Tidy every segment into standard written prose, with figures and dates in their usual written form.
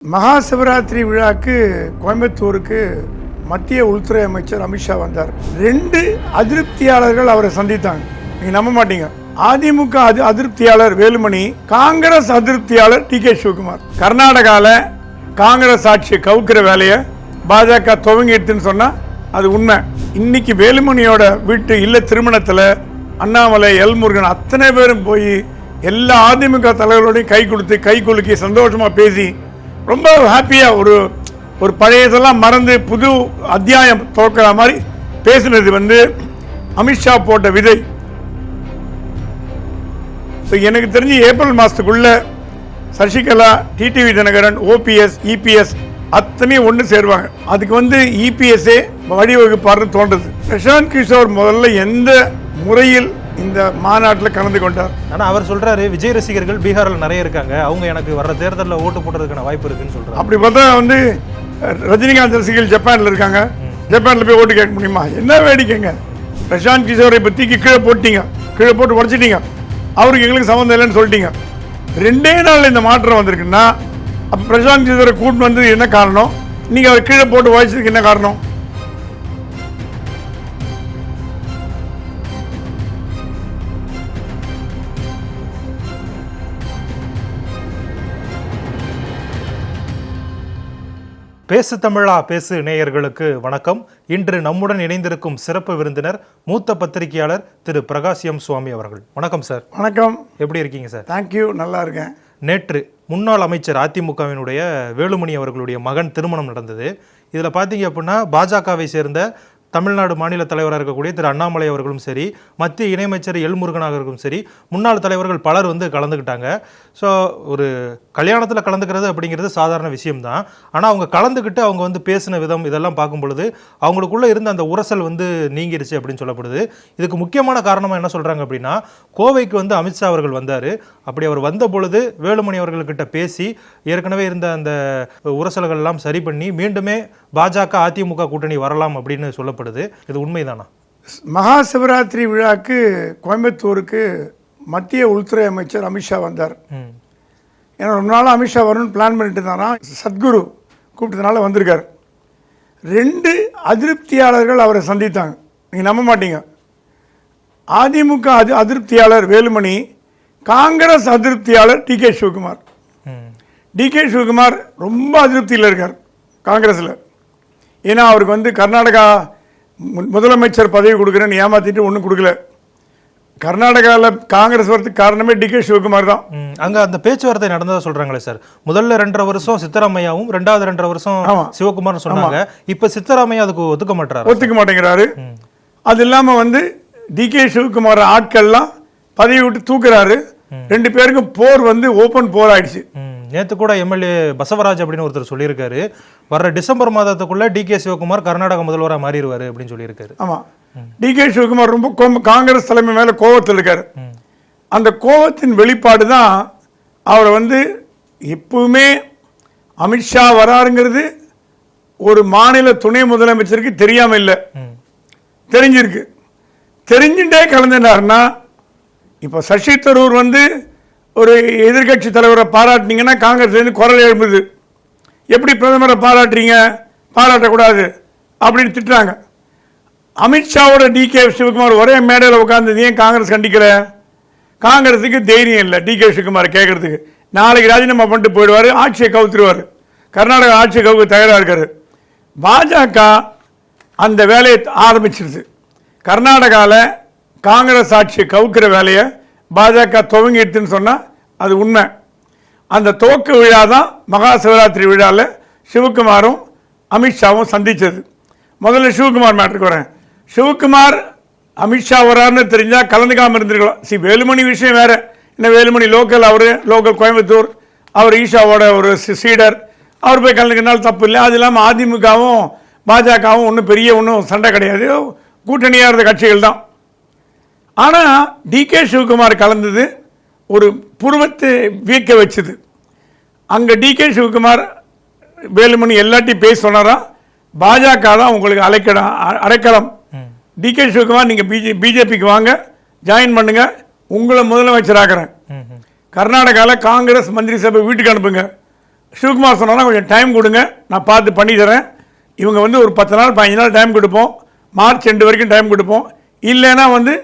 மகா சிவராத்திரி விழாக்கு கோயம்புத்தூருக்கு மத்திய உள்துறை அமைச்சர் அமித்ஷா வந்தார். 2 அதிருப்தியாளர்கள் அவரை சந்தித்தாங்க. நீங்க நம்ப மாட்டீங்க. அதிமுக அதிருப்தியாளர் வேலுமணி, காங்கிரஸ் அதிருப்தியாளர் டி.கே. சிவகுமார். கர்நாடகால காங்கிரஸ் ஆட்சி கவுக்கிற வேலையை பாஜக துவங்கிடுதுன்னு சொன்னா அது உண்மை. இன்னைக்கு வேலுமணியோட வீட்டு இல்ல திருமணத்தில் அண்ணாமலை, எல்முருகன் அத்தனை பேரும் போய் எல்லா அதிமுக தலைவர்களோடையும் கை கொடுத்து கை குலுக்கி சந்தோஷமா பேசி ரொம்ப ஹாப்பியா ஒரு பழையதெல்லாம் மறந்து புது அத்தியாயம் துவக்கிற மாதிரி பேசினது அமித்ஷா போட்ட விதை. எனக்கு தெரிஞ்சு ஏப்ரல் மாசத்துக்குள்ள Sasikala, TTV Dhinakaran, OPS, EPS அத்தனையும் ஒன்று சேருவாங்க. அதுக்கு இபிஎஸ்ஏ வழிவகுப்பார்னு தோன்றுது. பிரசாந்த் கிஷோர் முதல்ல எந்த முறையில் இந்த மாநாட்டில் கலந்து கொண்டார். ஆனால் அவர் சொல்றாரு, விஜய் ரசிகர்கள் பீகாரில் நிறைய இருக்காங்க, அவங்க எனக்கு வர்ற தேர்தலில் ஓட்டு போடுறதுக்கான வாய்ப்பு இருக்குன்னு சொல்றாரு. அப்படி பார்த்தா ரஜினிகாந்த் ரசிகர்கள் ஜப்பான்ல இருக்காங்க. ஜப்பான்ல போய் ஓட்டு கேட்க முடியுமா? என்ன வேடிக்கைங்க. பிரசாந்த் கிஷோரை பத்திக்கு கீழே போட்டீங்க, கீழே போட்டு உடச்சிட்டீங்க, அவருக்கு எங்களுக்கு சம்மந்தம் இல்லைன்னு சொல்லிட்டீங்க. 2 நாள் இந்த மாற்றம் வந்திருக்குன்னா அப்போ பிரசாந்த் கிஷோரை கூட்டு வந்தது என்ன காரணம்? நீங்க அவர் கீழே போட்டு வாய்ச்சதுக்கு என்ன காரணம்? பேசு தமிழா பேசு நேயர்களுக்கு வணக்கம். இன்று நம்முடன் இணைந்திருக்கும் சிறப்பு விருந்தினர் மூத்த பத்திரிகையாளர் திரு பிரகாஷ் எம் சுவாமி அவர்கள். வணக்கம் சார். வணக்கம். எப்படி இருக்கீங்க சார்? தேங்க்யூ, நல்லா இருக்கேன். நேற்று முன்னாள் அமைச்சர் அதிமுகவினுடைய வேலுமணி அவர்களுடைய மகன் திருமணம் நடந்தது. இதில் பார்த்தீங்க அப்படின்னா பாஜகவை சேர்ந்த தமிழ்நாடு மாநில தலைவராக இருக்கக்கூடிய திரு அண்ணாமலை அவர்களும் சரி, மத்திய இணையமைச்சர் எல்முருகனாக இருக்கும் சரி, முன்னாள் தலைவர்கள் பலர் கலந்துக்கிட்டாங்க. ஸோ ஒரு கல்யாணத்தில் கலந்துக்கிறது அப்படிங்கிறது சாதாரண விஷயம்தான். ஆனால் அவங்க கலந்துக்கிட்டு அவங்க பேசின விதம் இதெல்லாம் பார்க்கும் பொழுது அவங்களுக்குள்ளே இருந்த அந்த உரசல் நீங்கிருச்சு அப்படின்னு சொல்லப்படுது. இதுக்கு முக்கியமான காரணமாக என்ன சொல்கிறாங்க அப்படின்னா, கோவைக்கு அமித்ஷா அவர்கள் வந்தார். அப்படி அவர் வந்த பொழுது வேலுமணி அவர்கள்கிட்ட பேசி ஏற்கனவே இருந்த அந்த உரசல்கள் எல்லாம் சரி பண்ணி மீண்டுமே பாஜக அதிமுக கூட்டணி வரலாம் அப்படின்னு சொல்லப்படுது. இது உண்மைதானா? மகா சிவராத்திரி விழாக்கு கோயம்புத்தூருக்கு மத்திய உள்துறை அமைச்சர் அமித்ஷா வந்தார். ஏன்னா ரொம்ப நாள் அமித்ஷா வரணும்னு பிளான் பண்ணிட்டு இருந்தாரா, சத்குரு கூப்பிட்டதுனால வந்திருக்கார். 2 அதிருப்தியாளர்கள் அவரை சந்தித்தாங்க. நீங்க நம்ப மாட்டீங்க. அதிமுக அதிருப்தியாளர் வேலுமணி, காங்கிரஸ் அதிருப்தியாளர் டி.கே. சிவகுமார். டி.கே. சிவகுமார் ரொம்ப அதிருப்தியில் இருக்கார் காங்கிரஸில். ஏன்னா அவருக்கு கர்நாடகா முதலமைச்சர் பதவி கொடுக்குறேன்னு ஏமாத்திட்டு ஒன்றும் கொடுக்கல. கர்நாடகாவில் காங்கிரஸ் வரதுக்கு காரணமே டி.கே. சிவகுமார் தான். அங்க அந்த பேச்சுவார்த்தை நடந்ததா சொல்றாங்களே சார். முதல்ல 2.5 வருஷம் சித்தராமையாவும், 2வது 2.5 வருஷம் சிவகுமார் சொன்னாங்க. இப்ப சித்தராமையா அதுக்கு ஒத்துக்க மாட்டேங்கிறாரு. அது இல்லாம டி.கே. சிவகுமார் ஆட்கள்லாம் பதவி விட்டு தூக்குறாரு. 2 பேருக்கும் போர் ஓபன் போர் ஆயிடுச்சு. நேற்று கூட எம்எல்ஏ பசவராஜ் அப்படின்னு ஒருத்தர் சொல்லியிருக்காரு, வர்ற டிசம்பர் மாதத்துக்குள்ள டி.கே. சிவகுமார் கர்நாடக முதல்வராக மாறிடுவாரு அப்படின்னு சொல்லியிருக்காரு. ஆமா, டி.கே. சிவகுமார் ரொம்ப காங்கிரஸ் தலைமை மேல கோபத்தில் இருக்காரு. அந்த கோபத்தின் வெளிப்பாடு தான் அவரை எப்பவுமே அமித்ஷா வராருங்கிறது ஒரு மாநில துணை முதலமைச்சருக்கு தெரியாம இல்லை, தெரிஞ்சிருக்கு. தெரிஞ்சுட்டே கலந்துனாருன்னா, இப்ப சசி தரூர் ஒரு எதிர்கட்சி தலைவரை பாராட்டினீங்கன்னா காங்கிரஸ் குரல் எழுப்புது. எப்படி பிரதமரை பாராட்டுறீங்க, பாராட்டக்கூடாது அப்படின்னு திட்டுறாங்க. அமித்ஷாவோட டி.கே. சிவகுமார் ஒரே மேடையில் உட்கார்ந்தது ஏன் காங்கிரஸ் கண்டிக்கல? காங்கிரஸுக்கு தைரியம் இல்லை டி.கே. சிவகுமார் கேட்கறதுக்கு. நாளைக்கு ராஜினாமா பண்ணிட்டு போயிடுவார், ஆட்சியை கவுத்துருவார். கர்நாடகா ஆட்சியை கவுக்க தயாராக இருக்காரு. பாஜக அந்த வேலையை ஆரம்பிச்சிருது. கர்நாடகாவில் காங்கிரஸ் ஆட்சியை கவுக்கிற வேலையை பாஜக துவங்கிடுதுன்னு சொன்னால் அது உண்மை. அந்த துவக்க விழா தான் மகா சிவராத்திரி விழாவில் சிவகுமாரும் அமித்ஷாவும் சந்தித்தது. முதல்ல சிவகுமார் மேட்டருக்கு வரேன். சிவகுமார் அமித்ஷா வராருன்னு தெரிஞ்சால் கலந்துக்காமல் இருந்திருக்கலாம். வேலுமணி விஷயம் வேறு. என்ன வேலுமணி லோக்கல், லோக்கல் கோயம்புத்தூர், அவர் ஈஷாவோட ஒரு சீடர், அவர் போய் கலந்துக்கினாலும் தப்பு இல்லை. அது இல்லாமல் அதிமுகவும் பாஜகவும் ஒன்றும் சண்டை கிடையாது, கூட்டணியாக இருந்த கட்சிகள் தான். ஆனால் டி.கே. சிவகுமார் கலந்தது ஒரு புருவத்தை வியக்க வச்சது. அங்கே டி.கே. சிவகுமார் வேலுமணி எல்லாத்தையும் பேச சொன்னாரா, பாஜக தான் உங்களுக்கு அடைக்கலம். டி.கே. சிவகுமார் நீங்கள் பிஜேபிக்கு வாங்க, ஜாயின் பண்ணுங்க, உங்களை முதலமைச்சராகிறேன். கர்நாடகாவில் காங்கிரஸ் மந்திரி சபை வீட்டுக்கு அனுப்புங்க, சிவகுமார் சொன்னாலும் கொஞ்சம் டைம் கொடுங்க, நான் பார்த்து பண்ணி தரேன். இவங்க வந்து ஒரு 10 நாள் 15 நாள் டைம் கொடுப்போம், மார்ச் 2 வரைக்கும் டைம் கொடுப்போம். இல்லைன்னா வந்து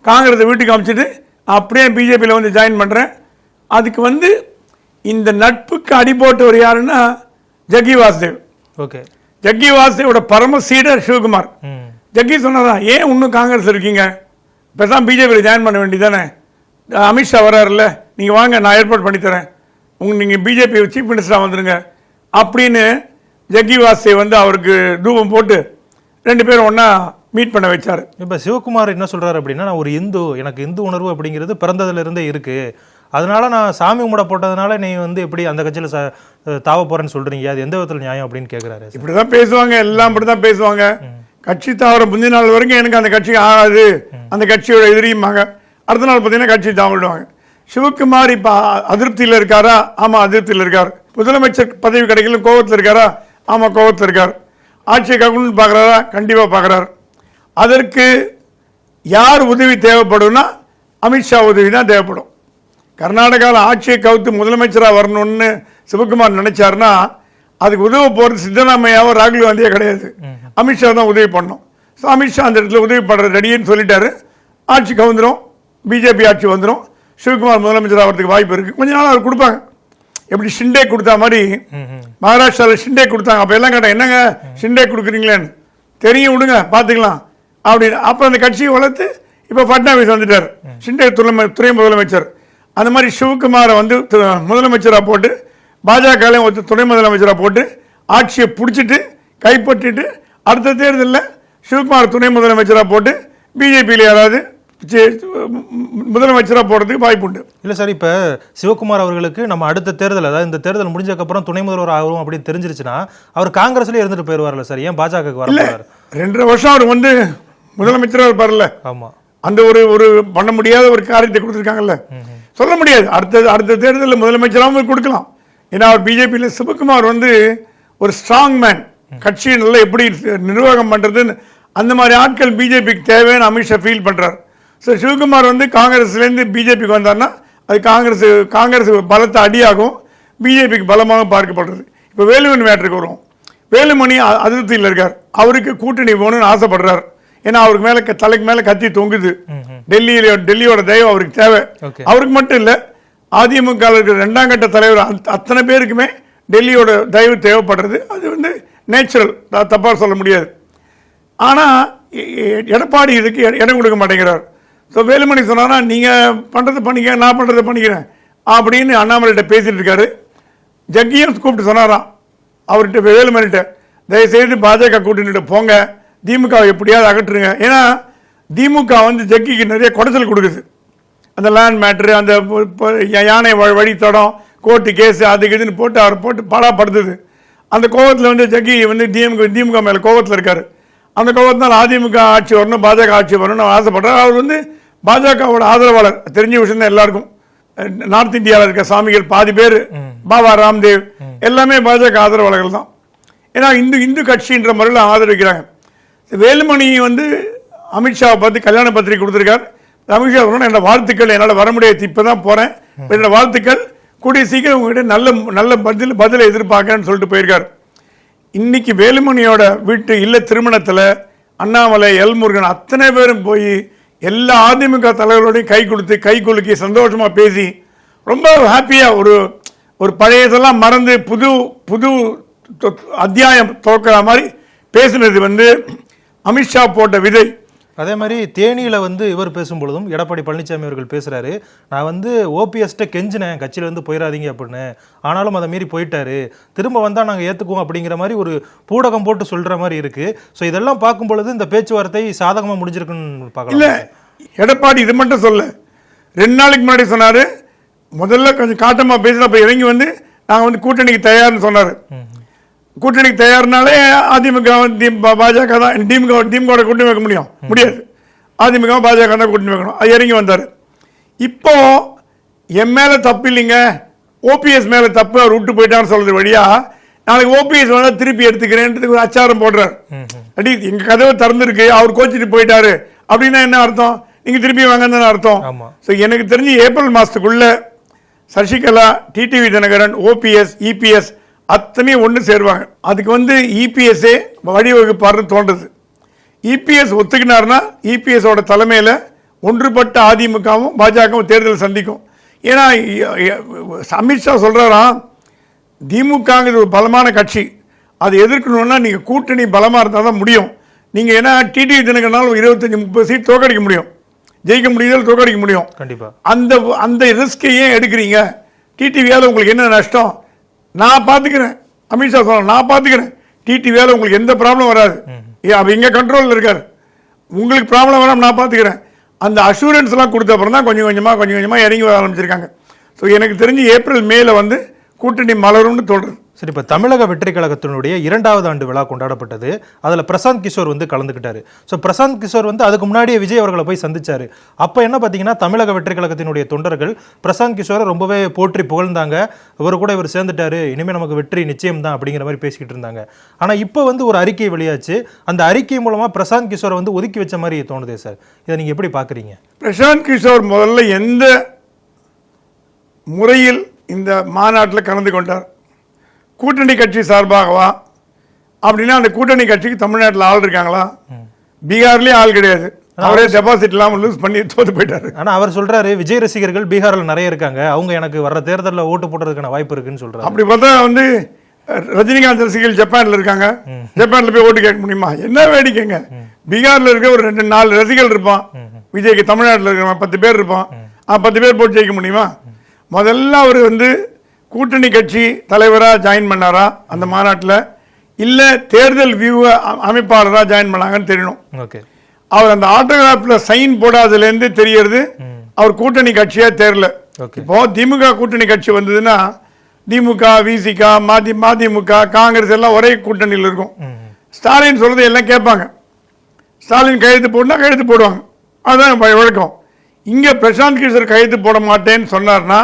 காங்கிரஸை வீட்டுக்கு அமைச்சிட்டு அப்படியே பிஜேபியில் வந்து ஜாயின் பண்ணுறேன். அதுக்கு வந்து இந்த நட்புக்கு அடிபோட்டவர் யாருன்னா ஜக்கி வாசுதேவ். ஓகே, ஜக்கி வாசுதேவோட பரம சீடர் சிவகுமார். ஜக்கி சொன்னதான், ஏன் இன்னும் காங்கிரஸ் இருக்கீங்க, பேசாம பிஜேபியில் ஜாயின் பண்ண வேண்டியதானே, அமித்ஷா வர்றாருல்ல, நீங்கள் வாங்க நான் ஏற்பாடு பண்ணித்தரேன், நீங்கள் பிஜேபி சீஃப் மினிஸ்டராக வந்துடுங்க அப்படின்னு ஜக்கி வாசுதேவ் வந்து அவருக்கு தூபம் போட்டு 2 பேரும் ஒன்றா மீட் பண்ண வச்சார். இப்போ சிவகுமார் என்ன சொல்கிறாரு அப்படின்னா, நான் ஒரு இந்து, எனக்கு இந்து உணர்வு அப்படிங்கிறது பிறந்ததுலேருந்தே இருக்குது, அதனால நான் சாமி கும்பிட போட்டதுனால நீ வந்து எப்படி அந்த கட்சியில் தாவ போகிறேன்னு சொல்கிறீங்க, அது எந்த விதத்தில் நியாயம் அப்படின்னு கேட்குறாரு. இப்படி தான் பேசுவாங்க, எல்லாம் இப்படி தான் பேசுவாங்க. கட்சி தாவர முந்தின நாள் வரைக்கும் எனக்கு அந்த கட்சி ஆகாது, அந்த கட்சியோட எதிரியுமாங்க, அடுத்த நாள் பார்த்தீங்கன்னா கட்சி தாவிடுவாங்க. சிவகுமார் இப்போ அதிருப்தியில் இருக்காரா? ஆமாம், அதிருப்தியில் இருக்கார். முதலமைச்சர் பதவி கிடைக்கல கோவத்தில் இருக்காரா? ஆமாம், கோவத்தில் இருக்கார். ஆட்சியை கவர்மெண்ட் பார்க்குறாரா? கண்டிப்பாக பார்க்குறார். அதற்கு யார் உதவி தேவைப்படும்னா அமித்ஷா உதவி தான் தேவைப்படும். கர்நாடகாவில் ஆட்சியை கவுத்து முதலமைச்சராக வரணும்னு சிவகுமார் நினைச்சாருன்னா அதுக்கு உதவ போகிறது சித்தராமையாவோ ராகுல் காந்தியோ கிடையாது, அமித்ஷா தான் உதவி பண்ணணும். ஸோ அமித்ஷா அந்த இடத்துல உதவி பண்ணுறது ரெடின்னு சொல்லிட்டாரு. ஆட்சி கவுந்துடும், பிஜேபி ஆட்சி வந்துடும், சிவகுமார் முதலமைச்சர் ஆகிறதுக்கு வாய்ப்பு இருக்குது. கொஞ்ச நாள் அவர் கொடுப்பாங்க. எப்படி ஷிண்டே கொடுத்தா மாதிரி மகாராஷ்டிராவில் ஷிண்டே கொடுத்தாங்க. அப்போ எல்லாம் கேட்டாங்க, என்னங்க ஷிண்டே கொடுக்குறீங்களேன்னு, தெரியும் விடுங்க பார்த்துக்கலாம் அப்படின்னு. அப்போ அந்த கட்சியை வளர்த்து இப்போ ஃபட்னாவிஸ் வந்துட்டார், ஷிண்டே துணை முதலமைச்சர். அந்த மாதிரி சிவகுமாரை வந்து முதலமைச்சராக போட்டு பாஜகலையும் ஒரு துணை முதலமைச்சராக போட்டு ஆட்சியை பிடிச்சிட்டு கைப்பற்றிட்டு அடுத்த தேர்தலில் சிவகுமார் துணை முதலமைச்சராக போட்டு பிஜேபியில் யாராவது முதலமைச்சராக போடுறதுக்கு வாய்ப்பு உண்டு. இல்லை சார், இப்போ சிவகுமார் அவர்களுக்கு நம்ம அடுத்த தேர்தல், அதாவது இந்த தேர்தல் முடிஞ்சதுக்கப்புறம் துணை முதல்வர் ஆகும் அப்படின்னு தெரிஞ்சிருச்சுன்னா அவர் காங்கிரஸ்லேயே இருந்துட்டு போயிடுவார்ல சார், ஏன் பாஜகவுக்கு வரல? 2.5 வருஷம் அவர் வந்து முதலமைச்சராக இருப்பார்ல. ஆமாம், அந்த ஒரு பண்ண முடியாத ஒரு காரியத்தை கொடுத்துருக்காங்கல்ல, சொல்ல முடியாது. அடுத்த தேர்தலில் முதலமைச்சராகவும் கொடுக்கலாம். ஏன்னா அவர் பிஜேபியில் சிவகுமார் வந்து ஒரு ஸ்ட்ராங் மேன், கட்சியை நல்லா எப்படி நிர்வாகம் பண்ணுறதுன்னு அந்த மாதிரி ஆட்கள் பிஜேபிக்கு தேவைன்னு அமித்ஷா ஃபீல் பண்ணுறார். ஸோ சிவகுமார் வந்து காங்கிரஸ்லேருந்து பிஜேபிக்கு வந்தார்னா அது காங்கிரஸ் பலத்தை அடியாகும், பிஜேபிக்கு பலமாக பார்க்கப்படுறது. இப்போ வேலுமணி மேட்டருக்கு வரும். வேலுமணி அதிருப்தியில் இருக்கார், அவருக்கு கூட்டணி போகணும்னு ஆசைப்படுறார். ஏன்னா அவருக்கு மேலே தலைக்கு மேலே கத்தி தொங்குது, டெல்லியோட தயவு அவருக்கு தேவை. அவருக்கு மட்டும் இல்லை, அதிமுக இருக்கிற 2ஆம் கட்ட தலைவர் அத்தனை பேருக்குமே டெல்லியோட தயவு தேவைப்படுறது. அது வந்து நேச்சுரல், தப்பாக சொல்ல முடியாது. ஆனால் எடப்பாடி இதுக்கு இடம் கொடுக்க மாட்டேங்கிறார். ஸோ வேலுமணி சொன்னாரா, நீங்கள் பண்ணுறது பண்ணிக்க, நான் பண்ணுறதை பண்ணிக்கிறேன் அப்படின்னு அண்ணாமலைகிட்ட பேசிட்டு இருக்காரு. ஜக்கியும் கூப்பிட்டு சொன்னாராம் அவர்கிட்ட, வேலுமணிகிட்ட, தயவுசெய்து பாஜக கூட்டணிகிட்ட போங்க, திமுக எப்படியாவது அகற்றுங்க. ஏன்னா திமுக வந்து ஜக்கிக்கு நிறைய குடைச்சல் கொடுக்குது. அந்த லேண்ட் மேட்ரு, அந்த யானை வழித்தடம், கோர்ட்டு கேஸு, அதுக்கு இதுன்னு போட்டு அவர் போட்டு பாடாப்படுத்துது. அந்த கோவத்தில் வந்து ஜக்கி வந்து திமுக மேலே கோவத்தில் இருக்கார். அந்த கோவத்தினால் அதிமுக ஆட்சி வரணும், பாஜக ஆட்சி வரணும்னு ஆசைப்படுறார். அவர் வந்து பாஜகவோட ஆதரவாளர், தெரிஞ்ச விஷயம் தான் எல்லாருக்கும். நார்த் இந்தியாவில் இருக்க சாமிகள் பாதி பேர், பாபா ராம்தேவ் எல்லாமே பாஜக ஆதரவாளர்கள் தான். ஏன்னா இந்து கட்சின்ற முறையில் ஆதரிக்கிறாங்க. வேலுமணி வந்து அமித்ஷாவை பார்த்து கல்யாண பத்திரிகை கொடுத்துருக்கார். அமித்ஷா என்னோட வாழ்த்துக்கள், என்னால் வர முடியாது, இப்போ தான் போகிறேன், என்னோட வாழ்த்துக்கள், கூடிய சீக்கிரம் உங்ககிட்ட நல்ல பதிலை எதிர்பார்க்கறேன்னு சொல்லிட்டு போயிருக்கார். இன்னைக்கு வேலுமணியோட வீட்டு இல்ல திருமணத்தில் அண்ணாமலை, எல்முருகன் அத்தனை பேரும் போய் எல்லா அதிமுக தலைவர்களோடையும் கை கொடுத்து கை குலுக்கி சந்தோஷமாக பேசி ரொம்ப ஹாப்பியாக ஒரு பழையதெல்லாம் மறந்து புது அத்தியாயம் துவக்கிற மாதிரி பேசுனது வந்து அமித்ஷா போட்ட விதை. அதே மாதிரி தேனியில் வந்து இவர் பேசும்பொழுதும் எடப்பாடி பழனிசாமி அவர்கள் பேசுகிறாரு, நான் வந்து ஓபிஎஸ்ட்டை கெஞ்சினேன் கட்சியிலேருந்து போயிடாதீங்க அப்படின்னு, ஆனாலும் அதை மீறி போயிட்டாரு, திரும்ப வந்தால் நாங்கள் ஏற்றுக்குவோம் அப்படிங்கிற மாதிரி ஒரு பூடகம் போட்டு சொல்கிற மாதிரி இருக்குது. ஸோ இதெல்லாம் பார்க்கும் பொழுது இந்த பேச்சுவார்த்தை சாதகமாக முடிஞ்சிருக்குன்னு பார்க்கலாம். இல்லை, எடப்பாடி இது மட்டும் சொல்ல, 2 நாளைக்கு முன்னாடி சொன்னார், முதல்ல கொஞ்சம் காட்டமாக பேசுகிறப்ப இறங்கி வந்து நாங்கள் வந்து கூட்டணிக்கு தயார்னு சொன்னார். கூட்டணிக்கு தயார்னாலே அதிமுக பாஜக தான், திமுக கூட்டணி வைக்க முடியாது, அதிமுக பாஜக தான் கூட்டணி வைக்கணும். அது இறங்கி வந்தார். இப்போ என் மேலே தப்பு இல்லைங்க, ஓபிஎஸ் மேலே தப்பு, அவர் விட்டு போயிட்டான்னு சொல்றது வழியா நாளைக்கு ஓபிஎஸ் வேணா திருப்பி எடுத்துக்கிறேன்றதுக்கு ஒரு அச்சாரம் போடுறார். அடி எங்க கதவை திறந்துருக்கு, அவர் கோச்சிட்டு போயிட்டாரு அப்படின்னா என்ன அர்த்தம்? நீங்க திருப்பி வாங்கன்னு அர்த்தம். ஸோ எனக்கு தெரிஞ்சு ஏப்ரல் மாதத்துக்குள்ள Sasikala, TTV Dhinakaran, OPS, EPS அத்தனையும் ஒன்று சேருவாங்க. அதுக்கு வந்து இபிஎஸ்ஏ வழிவகுப்பாருன்னு தோன்றுது. இபிஎஸ் ஒத்துக்கினார்னா இபிஎஸோட தலைமையில் ஒன்றுபட்ட அதிமுகவும் பாஜகவும் தேர்தல் சந்திக்கும். ஏன்னா அமித்ஷா சொல்கிறாராம், திமுகங்கிறது ஒரு பலமான கட்சி, அதை எதிர்க்கணும்னா நீங்கள் கூட்டணி பலமாக இருந்தால் தான் முடியும். நீங்கள் ஏன்னா டிடிவி தினகரனால் 25-30 சீட் தோக்கடிக்க முடியும், ஜெயிக்க முடியுதல் தோக்கடிக்க முடியும். கண்டிப்பாக அந்த ரிஸ்கை ஏன் எடுக்கிறீங்க? டிடிவியால் உங்களுக்கு என்ன நஷ்டம்? நான் பார்த்துக்கிறேன். அமித்ஷா சொல்ல நான் பார்த்துக்கிறேன். டிடிவியால் உங்களுக்கு எந்த ப்ராப்ளம் வராது. அவர் இங்கே கண்ட்ரோலில் இருக்கார். உங்களுக்கு ப்ராப்ளம் வராமல் நான் பார்த்துக்கிறேன். அந்த அஷூரன்ஸ்லாம் கொடுத்த அப்புறம் தான் கொஞ்சம் கொஞ்சமாக இறங்கி வர ஆரம்பிச்சிருக்காங்க. ஸோ எனக்கு தெரிஞ்சு ஏப்ரல் மேல வந்து கூட்டணி மலரும்னு தோன்றுது. சரி, இப்போ தமிழக வெற்றி கழகத்தினுடைய 2வது ஆண்டு விழா கொண்டாடப்பட்டது. அதில் பிரசாந்த் கிஷோர் வந்து கலந்துக்கிட்டாரு. ஸோ பிரசாந்த் கிஷோர் வந்து அதுக்கு முன்னாடியே விஜய் அவர்களை போய் சந்திச்சாரு. அப்போ என்ன பார்த்தீங்கன்னா, தமிழக வெற்றி கழகத்தினுடைய தொண்டர்கள் பிரசாந்த் கிஷோரை ரொம்பவே போற்றி புகழ்ந்தாங்க. இவர் சேர்ந்துட்டாரு, இனிமேல் நமக்கு வெற்றி நிச்சயம் தான் அப்படிங்கிற மாதிரி பேசிக்கிட்டு இருந்தாங்க. ஆனால் இப்போ வந்து ஒரு அறிக்கை வெளியாச்சு. அந்த அறிக்கை மூலமாக பிரசாந்த் கிஷோரை வந்து ஒதுக்கி வச்ச மாதிரி தோணுதே சார். இதை நீங்கள் எப்படி பார்க்குறீங்க? பிரசாந்த் கிஷோர் முதல்ல எந்த முறையில் இந்த மாநாட்டில் கலந்து கொண்டார்? கூட்டணி கட்சி சார்பாகவா? அப்படின்னா அந்த கூட்டணி கட்சிக்கு தமிழ்நாட்டில் ஆள் இருக்காங்களா? பீகார்லேயே ஆள் கிடையாது. அவரே டெபாசிட் இல்லாமல் லூஸ் பண்ணி தோத்து போயிட்டாரு. ஆனால் அவர் சொல்றாரு, விஜய் ரசிகர்கள் பீகாரில் நிறைய இருக்காங்க, அவங்க எனக்கு வர்ற தேர்தலில் ஓட்டு போடுறதுக்கான வாய்ப்பு இருக்குன்னு சொல்றாரு. அப்படி பார்த்தா வந்து ரஜினிகாந்த் ரசிகர்கள் ஜப்பான்ல இருக்காங்க. ஜப்பான்ல போய் ஓட்டு கேட்க முடியுமா? என்ன வேடிக்கைங்க. பீகார்ல இருக்க ஒரு 2-4 ரசிகர்கள் இருப்பான். விஜய்க்கு தமிழ்நாட்டில் இருக்கிறவன் 10 பேர் இருப்பான். 10 பேர் போட்டு ஜெயிக்க முடியுமா? முதல்ல அவர் வந்து கூட்டணி கட்சி தலைவராக ஜாயின் பண்ணாரா அந்த மாநாட்டில், இல்லை தேர்தல் வியூ அமைப்பாளராக ஜாயின் பண்ணாங்கன்னு தெரியணும். ஓகே, அவர் அந்த ஆட்டோகிராஃபில் சைன் போடாததுலேருந்து தெரியறது அவர் கூட்டணி கட்சியாக தேரல. இப்போ திமுக கூட்டணி கட்சி வந்ததுன்னா திமுக, விசிக, மதிமுக, காங்கிரஸ் எல்லாம் ஒரே கூட்டணியில் இருக்கும். ஸ்டாலின் சொல்றது எல்லாம் கேட்பாங்க. ஸ்டாலின் கையெழுத்து போடனா கையெழுத்து போடுவாங்க. அதுதான் வழக்கம். இங்கே பிரசாந்த் கிஷோர் கையெழுத்து போட மாட்டேன்னு சொன்னார்னா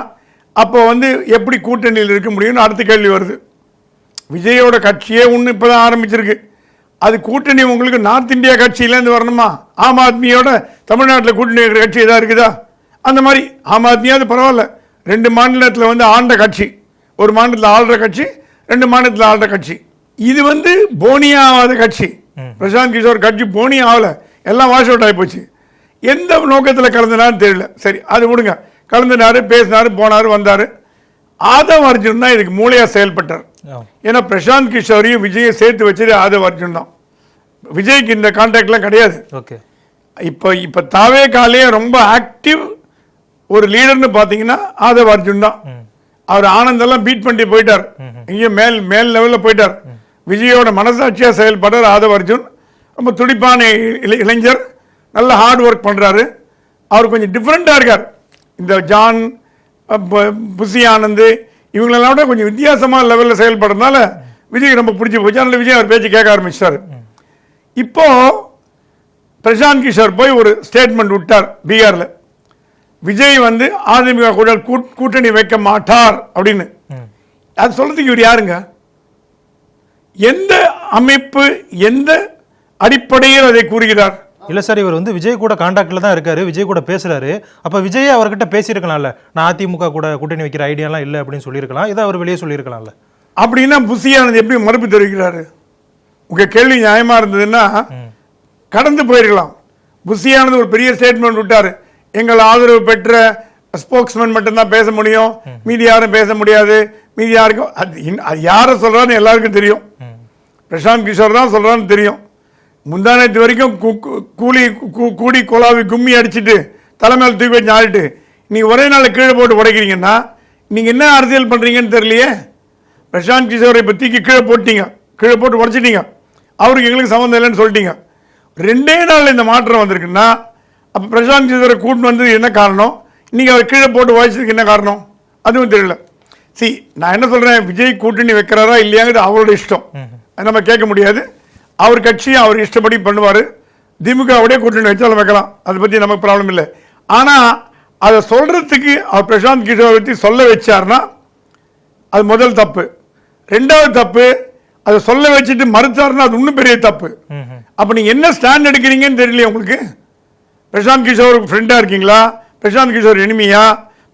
அப்போ வந்து எப்படி கூட்டணியில் இருக்க முடியும்னு அடுத்த கேள்வி வருது. விஜயோட கட்சியே ஒன்று இப்போ தான் ஆரம்பிச்சிருக்கு. அது கூட்டணி உங்களுக்கு நார்த் இந்தியா கட்சியிலேருந்து வரணுமா? ஆம் ஆத்மியோட தமிழ்நாட்டில் கூட்டணி இருக்கிற கட்சி எதாவது இருக்குதா? அந்த மாதிரி ஆம் ஆத்மியாவது பரவாயில்ல, 2 மாநிலத்தில் வந்து ஆண்ட கட்சி, ஒரு மாநிலத்தில் ஆள்ற கட்சி, 2 மாநிலத்தில் ஆள்ற கட்சி. இது வந்து போனியா ஆகாத கட்சி. பிரசாந்த் கிஷோர் கட்சி போனி ஆகலை, எல்லாம் வாஷ் அவுட் ஆகி போச்சு. எந்த நோக்கத்தில் கலந்துனான்னு தெரியல. சரி, அது விடுங்க. கலந்துனாரு, பேசினாரு, போனாரு, வந்தாரு. ஆதவ் அர்ஜுன் தான் இதுக்கு மூளையா செயல்பட்டார். ஏன்னா பிரசாந்த் கிஷோரையும் விஜயை சேர்த்து வச்சது ஆதவ் அர்ஜுன் தான். விஜய்க்கு இந்த கான்டாக்ட்லாம் கிடையாது. ஓகே, இப்போ தாவே காலையே ரொம்ப ஆக்டிவ் ஒரு லீடர்னு பார்த்தீங்கன்னா ஆதவ் அர்ஜுன் தான். அவர் ஆனந்தெல்லாம் பீட் பண்ணி போயிட்டார், இங்கேயும் மேல் லெவலில் போயிட்டார். விஜயோட மனசாட்சியாக செயல்பட்டார் ஆதவ் அர்ஜுன். ரொம்ப துடிப்பான இளைஞர், நல்ல ஹார்ட் ஒர்க் பண்ணுறாரு. அவர் கொஞ்சம் டிஃப்ரெண்ட்டாக இருக்கார். இந்த ஜான், புசி ஆனந்த் இவங்களெல்லாம் விட கொஞ்சம் வித்தியாசமான லெவலில் செயல்படுறதுனால விஜய் ரொம்ப பிடிச்சி போச்சு. அதனால விஜய் அவர் பேச்சு கேட்க ஆரம்பிச்சிட்டார். இப்போ பிரசாந்த் கிஷோர் போய் ஒரு ஸ்டேட்மெண்ட் விட்டார் பீகாரில். விஜய் வந்து அதிமுக கூட கூட்டணி வைக்க மாட்டார் அப்படின்னு. அது சொல்றதுக்கு இவர் யாருங்க? எந்த அமைப்பு, எந்த அடிப்படையில் அதை கூறுகிறார்? இல்லை சார், இவர் வந்து விஜய் கூட கான்டாக்டில் தான் இருக்காரு, விஜய் கூட பேசுறாரு. அப்போ விஜய் அவர்கிட்ட பேசியிருக்கலாம்ல, நான் அதிமுக கூட கூட்டணி வைக்கிற ஐடியாலாம் இல்லை அப்படின்னு சொல்லியிருக்கலாம். இதை அவர் வெளியே சொல்லியிருக்கலாம்ல. அப்படின்னா புசியானது எப்படி மறுப்பு தெரிவிக்கிறாரு? உங்க கேள்வி நியாயமா இருந்ததுன்னா கடந்து போயிருக்கலாம். புசியானது ஒரு பெரிய ஸ்டேட்மெண்ட் விட்டாரு, எங்கள் ஆதரவு பெற்ற ஸ்போக்ஸ்மேன் மட்டும்தான் பேச முடியும், மீதி யாரும் பேச முடியாது, மீதி யாருக்கும். அது யாரை சொல்றான்னு எல்லாருக்கும் தெரியும். பிரசாந்த் கிஷோர் தான் சொல்றான்னு தெரியும். முந்தானத்து வரைக்கும் கூடி கொலாவி கும்மி அடிச்சுட்டு தலைமையில் தூக்கி வச்சு ஆடிட்டு நீங்கள் ஒரே நாள் கீழே போட்டு உடைக்கிறீங்கன்னா நீங்கள் என்ன அரசியல் பண்ணுறீங்கன்னு தெரியலையே. பிரசாந்த் கிஷோரை இப்போ தூக்கி கீழே போட்டு உடைச்சிட்டீங்க, அவருக்கு எங்களுக்கு சம்மந்தம் இல்லைன்னு சொல்லிட்டீங்க. 2 நாள் இந்த மாற்றம் வந்திருக்குன்னா அப்போ பிரசாந்த் கிஷோரை கூட்டு வந்தது என்ன காரணம்? நீங்கள் அவர் கீழே போட்டு உடைச்சதுக்கு என்ன காரணம்? அதுவும் தெரியல. நான் என்ன சொல்கிறேன், விஜய் கூட்டணி வைக்கிறாரா இல்லையாங்கிறது அவரோட இஷ்டம், நம்ம கேட்க முடியாது. அவர் கட்சியை அவர் இஷ்டப்படி பண்ணுவார். திமுகவுடைய கூட்டணி வச்சாலும் வைக்கலாம், அதை பற்றி நமக்கு ப்ராப்ளம் இல்லை. ஆனால் அதை சொல்கிறதுக்கு அவர் பிரசாந்த் கிஷோரை பற்றி சொல்ல வச்சார்னா அது முதல் தப்பு. 2வது தப்பு, அதை சொல்ல வச்சுட்டு மறுத்தாருன்னா அது இன்னும் பெரிய தப்பு. அப்போ நீங்கள் என்ன ஸ்டாண்ட் எடுக்கிறீங்கன்னு தெரியலையே உங்களுக்கு. பிரசாந்த் கிஷோருக்கு ஃப்ரெண்டாக இருக்கீங்களா, பிரசாந்த் கிஷோர் எனிமியா,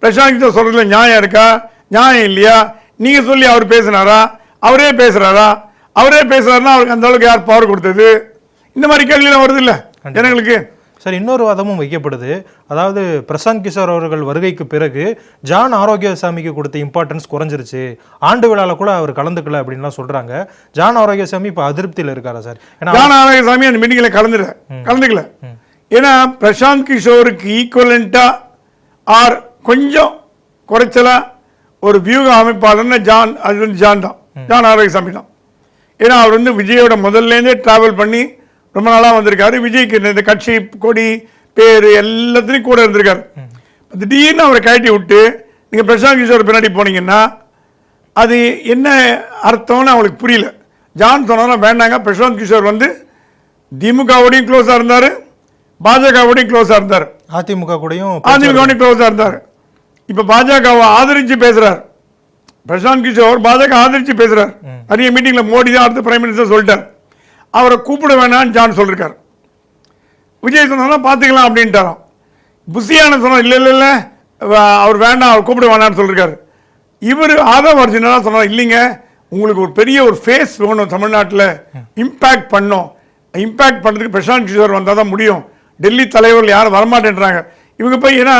பிரசாந்த் கிஷோர் சொல்கிறதுல நியாயம் இருக்கா, நியாயம் இல்லையா, நீங்கள் சொல்லி அவர் பேசினாரா, அவரே பேசுறாரா? அவரே பேசுறாருன்னா அவருக்கு அந்த அளவுக்கு யார் பவர் கொடுத்தது? இந்த மாதிரி கேள்வியெல்லாம் வருது இல்ல ஜனங்களுக்கு. சார், இன்னொரு வாதமும் வைக்கப்படுது. அதாவது பிரசாந்த் கிஷோர் அவர்கள் வருகைக்கு பிறகு ஜான் ஆரோக்கியசாமிக்கு கொடுத்த இம்பார்ட்டன்ஸ் குறைஞ்சிருச்சு, ஆண்டு விழாவில் கூட அவர் கலந்துக்கல அப்படின்லாம் சொல்றாங்க. ஜான் ஆரோக்கியசாமி இப்போ அதிருப்தியில் இருக்காரா சார்? ஜான் ஆரோக்கியசாமி அந்த மீட்டிங்கில் கலந்துக்கல. ஏன்னா பிரசாந்த் கிஷோருக்கு ஈக்குவலண்டா ஆர் கொஞ்சம் குறைச்சலா ஒரு வியூக அமைப்பாளர்னு ஜான், அது வந்து ஜான் தான், ஜான் ஆரோக்கியசாமி தான். ஏன்னா அவர் வந்து விஜயோட முதல்லேருந்தே டிராவல் பண்ணி ரொம்ப நாளாக வந்திருக்காரு. விஜய்க்கு இந்த கட்சி கொடி பேர் எல்லாத்துலேயும் கூட இருந்திருக்காரு. திடீர்னு அவரை கழட்டி விட்டு நீங்கள் பிரசாந்த் கிஷோர் பின்னாடி போனீங்கன்னா அது என்ன அர்த்தம்னு அவங்களுக்கு புரியல. ஜான் சொன்னாலும் வேண்டாங்க, பிரசாந்த் கிஷோர் வந்து திமுகவோடையும் க்ளோஸாக இருந்தார், பாஜகவோடையும் க்ளோஸாக இருந்தார், அதிமுக கூடயும் க்ளோஸாக இருந்தார். இப்போ பாஜகவை ஆதரித்து பேசுகிறார் பிரசாந்த் கிஷோர். பாஜக ஆதரித்து பேசுகிறார். நிறைய மீட்டிங்கில் மோடி தான் அடுத்த பிரைம் மினிஸ்டர் சொல்லிட்டார். அவரை கூப்பிட வேணான்னு ஜான் சொல்லியிருக்கார். விஜய் சொன்னாலும் பார்த்துக்கலாம் அப்படின்ட்டாராம். புஷியான சொன்னால் இல்லை இல்லை இல்லை அவர் வேண்டாம், அவர் கூப்பிட வேணான்னு சொல்லியிருக்காரு. இவர் ஆதவ அர்ஜுனா சொன்னார், இல்லைங்க உங்களுக்கு ஒரு பெரிய ஒரு ஃபேஸ் வேணும் தமிழ்நாட்டில், இம்பேக்ட் பண்ணோம், இம்பேக்ட் பண்ணுறதுக்கு பிரசாந்த் கிஷோர் வந்தால் தான் முடியும், டெல்லி தலைவர்கள் யாரும் வரமாட்டேன்றாங்க. இவங்க போய் ஏன்னா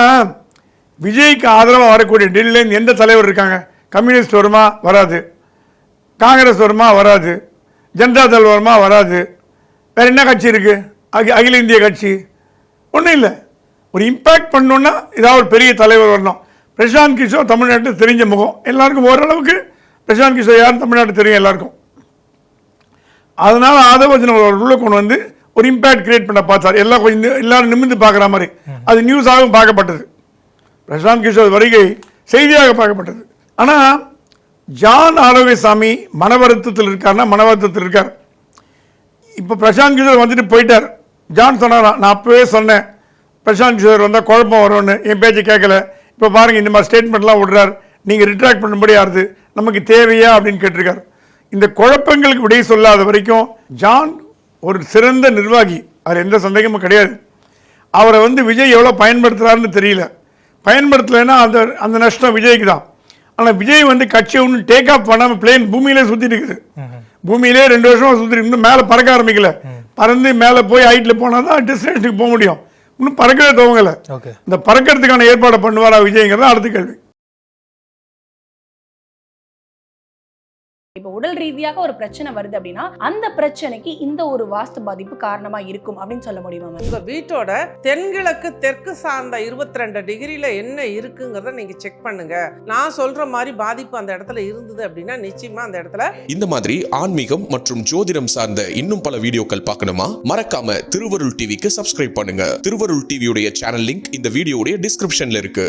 விஜய்க்கு ஆதரவாக வரக்கூடிய டெல்லியிலேருந்து எந்த தலைவர் இருக்காங்க? கம்யூனிஸ்ட் வருமா? வராது. காங்கிரஸ் வருமா? வராது. ஜனதாதள் வருமா? வராது. வேற என்ன கட்சி இருக்கு? அகில இந்திய கட்சி ஒன்றும் இல்லை. ஒரு இம்பேக்ட் பண்ணோன்னா ஏதாவது ஒரு பெரிய தலைவர் வரணும். பிரசாந்த் கிஷோர் தமிழ்நாட்டில் தெரிஞ்ச முகம், எல்லாருக்கும் ஓரளவுக்கு பிரசாந்த் கிஷோர் யாரும் தமிழ்நாட்டு தெரியும் எல்லாருக்கும். அதனால ஆதவர்ஜன் உள்ள கொண்டு வந்து ஒரு இம்பேக்ட் கிரியேட் பண்ண பார்த்தார். எல்லாம் கொஞ்சம் எல்லாரும் நிமிர்ந்து பார்க்குற மாதிரி அது நியூஸாகவும் பார்க்கப்பட்டது. பிரசாந்த் கிஷோர் வருகை செய்தியாக பார்க்கப்பட்டது. ஆனால் ஜான் ஆரோக்கியசாமி மன வருத்தத்தில் இருக்காருன்னா மன வருத்தத்தில் இருக்கார். இப்போ பிரசாந்த் கிஷோர் வந்துட்டு போயிட்டார். ஜான் சொன்னாராம், நான் அப்பவே சொன்னேன் பிரசாந்த் கிஷோர் வந்தால் குழப்பம் வரும்னு, என் பேச்சு கேட்கல. இப்போ பாருங்கள் இந்த மாதிரி ஸ்டேட்மெண்ட்லாம் விடுறார், நீங்கள் ரிட்ராக்ட் பண்ணும்படி ஆகுது, நமக்கு தேவையா அப்படின்னு கேட்டிருக்காரு. இந்த குழப்பங்களுக்கு விடை சொல்லாத வரைக்கும் ஜான் ஒரு சிறந்த நிர்வாகி, அதில் எந்த சந்தேகமும் கிடையாது. அவரை வந்து விஜய் எவ்வளோ பயன்படுத்துகிறாருன்னு தெரியல. பயன்படுத்தலைன்னா அந்த அந்த நஷ்டம் விஜய்க்கு தான். ஆனால் விஜய் வந்து கட்சியை ஒன்றும் டேக் ஆஃப் பண்ணாமல் பிளேன் பூமியிலே சுற்றிட்டு இருக்குது. பூமியிலே 2 வருஷமாக சுற்றிட்டு இன்னும் மேலே பறக்க ஆரம்பிக்கல. பறந்து மேலே போய் ஹைட்டில் போனால் தான் டெஸ்டினேஷனுக்கு போக முடியும். இன்னும் பறக்கவே துவங்கலை. இந்த பறக்கிறதுக்கான ஏற்பாடை பண்ணுவாரா விஜய்ங்கிறத அடுத்த கேள்வி. இப்போ உடல் ரீதியாக ஒரு பிரச்சனை வருது அப்படின்னா அந்த பிரச்சனைக்கு இந்த ஒரு வாஸ்து பாதிப்பு காரணமா இருக்கும் அப்படின்னு சொல்ல முடியுமா? உங்க வீட்டோட தென்கிழக்கு தெற்கு சார்ந்த 22 டிகிரில என்ன இருக்குங்கிறத நீங்க செக் பண்ணுங்க. நான் சொல்ற மாதிரி பாதிப்பு அந்த இடத்துல இருந்தது அப்படின்னா நிச்சயமா அந்த இடத்துல. இந்த மாதிரி ஆன்மீகம் மற்றும் ஜோதிடம் சார்ந்த இன்னும் பல வீடியோக்கள் பார்க்கணுமா? மறக்காம திருவருள் டிவிக்கு சப்ஸ்கிரைப் பண்ணுங்க. திருவருள் டிவியுடைய சேனல் லிங்க் இந்த வீடியோடைய டிஸ்கிரிப்ஷன்ல இருக்கு.